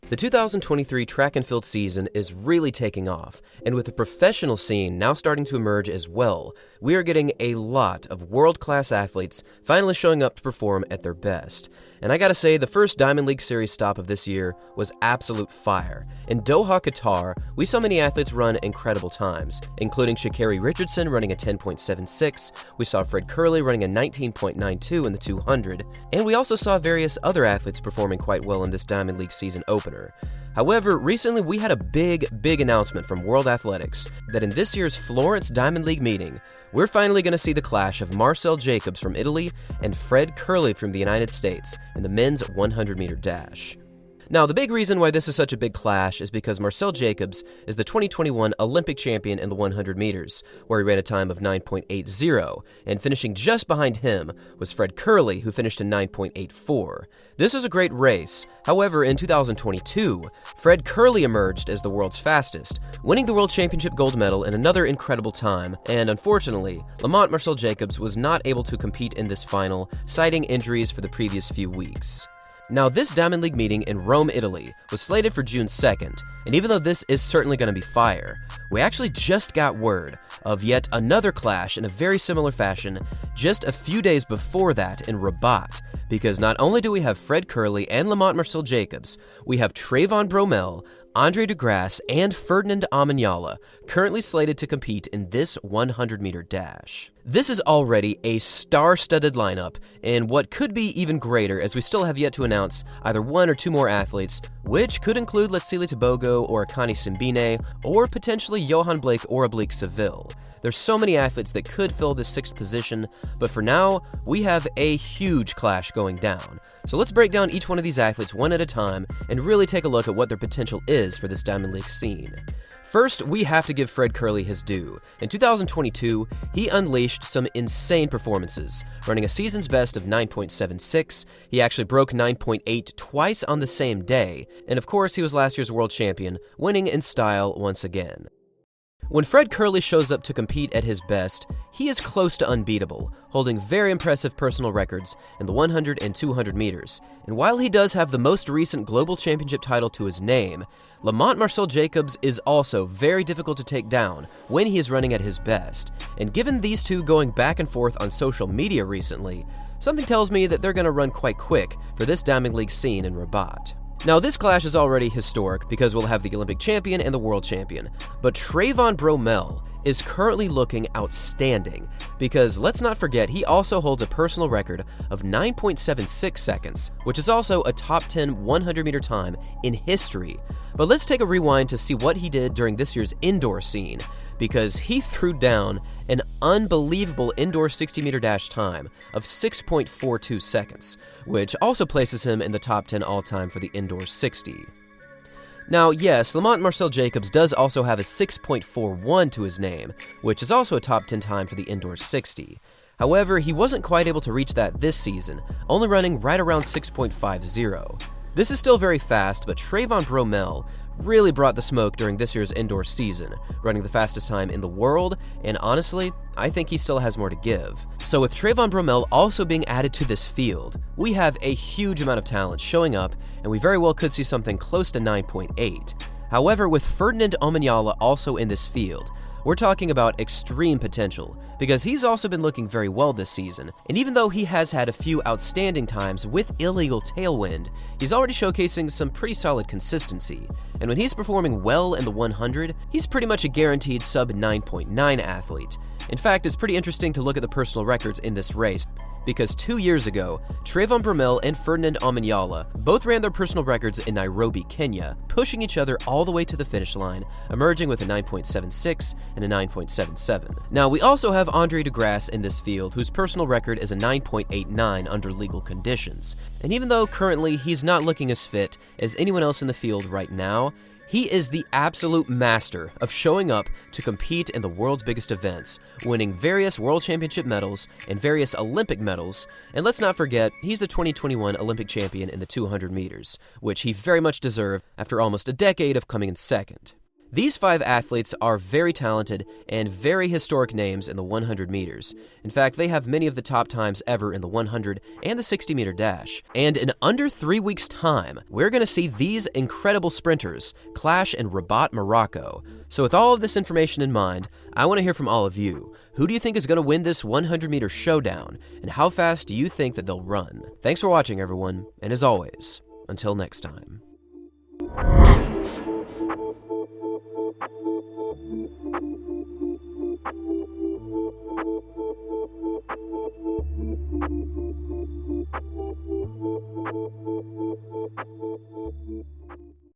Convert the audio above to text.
The 2023 track and field season is really taking off, and with the professional scene now starting to emerge as well, we are getting a lot of world-class athletes finally showing up to perform at their best. And I gotta say, the first Diamond League Series stop of this year was absolute fire. In Doha, Qatar, we saw many athletes run incredible times, including Sha'Carri Richardson running a 10.76, we saw Fred Kerley running a 19.92 in the 200, and we also saw various other athletes performing quite well in this Diamond League season opener. However, recently we had a big announcement from World Athletics that in this year's Florence Diamond League meeting, we're finally going to see the clash of Marcell Jacobs from Italy and Fred Kerley from the United States in the men's 100-meter dash. Now, the big reason why this is such a big clash is because Marcell Jacobs is the 2021 Olympic champion in the 100 meters, where he ran a time of 9.80, and finishing just behind him was Fred Kerley, who finished in 9.84. This was a great race. However, in 2022, Fred Kerley emerged as the world's fastest, winning the World Championship gold medal in another incredible time, and unfortunately, Lamont Marcell Jacobs was not able to compete in this final, citing injuries for the previous few weeks. Now, this Diamond League meeting in Rome, Italy, was slated for June 2nd, and even though this is certainly going to be fire, we actually just got word of yet another clash in a very similar fashion just a few days before that in Rabat, because not only do we have Fred Kerley and Lamont Marcell Jacobs, we have Trayvon Bromell, De Grasse, and Ferdinand Omanyala currently slated to compete in this 100-meter dash. This is already a star-studded lineup, and what could be even greater as we still have yet to announce either one or two more athletes, which could include Letsili Tebogo or Akani Simbine, or potentially Johan Blake or Oblique Seville. There's so many athletes that could fill this 6th position, but for now, we have a huge clash going down. So let's break down each one of these athletes one at a time and really take a look at what their potential is for this Diamond League scene. First, we have to give Fred Kerley his due. In 2022, he unleashed some insane performances, running a season's best of 9.76. He actually broke 9.8 twice on the same day, and of course, he was last year's world champion, winning in style once again. When Fred Kerley shows up to compete at his best, he is close to unbeatable, holding very impressive personal records in the 100 and 200 meters. And while he does have the most recent global championship title to his name, Lamont Marcell Jacobs is also very difficult to take down when he is running at his best. And given these two going back and forth on social media recently, something tells me that they're going to run quite quick for this Diamond League scene in Rabat. Now, this clash is already historic because we'll have the Olympic champion and the world champion, but Trayvon Bromell is currently looking outstanding because let's not forget he also holds a personal record of 9.76 seconds, which is also a top 10 100-meter time in history. But let's take a rewind to see what he did during this year's indoor scene, because he threw down an unbelievable indoor 60-meter dash time of 6.42 seconds, which also places him in the top 10 all-time for the indoor 60. Now, yes, Lamont Marcell Jacobs does also have a 6.41 to his name, which is also a top 10 time for the indoor 60. However, he wasn't quite able to reach that this season, only running right around 6.50. This is still very fast, but Trayvon Bromell really brought the smoke during this year's indoor season, running the fastest time in the world, and honestly, I think he still has more to give. So with Trayvon Bromell also being added to this field, we have a huge amount of talent showing up, and we very well could see something close to 9.8. However, with Ferdinand Omanyala also in this field, we're talking about extreme potential, because he's also been looking very well this season, and even though he has had a few outstanding times with illegal tailwind, he's already showcasing some pretty solid consistency, and when he's performing well in the 100, he's pretty much a guaranteed sub 9.9 athlete. In fact, it's pretty interesting to look at the personal records in this race, because 2 years ago, Trayvon Bromell and Ferdinand Omanyala both ran their personal records in Nairobi, Kenya, pushing each other all the way to the finish line, emerging with a 9.76 and a 9.77. Now, we also have De Grasse in this field, whose personal record is a 9.89 under legal conditions. And even though currently he's not looking as fit as anyone else in the field right now, he is the absolute master of showing up to compete in the world's biggest events, winning various World Championship medals and various Olympic medals, and let's not forget, he's the 2021 Olympic champion in the 200 meters, which he very much deserved after almost a decade of coming in second. These 5 athletes are very talented and very historic names in the 100 meters. In fact, they have many of the top times ever in the 100 and the 60-meter dash. And in under 3 weeks' time, we're going to see these incredible sprinters clash in Rabat, Morocco. So with all of this information in mind, I want to hear from all of you. Who do you think is going to win this 100-meter showdown? And how fast do you think that they'll run? Thanks for watching, everyone. And as always, until next time.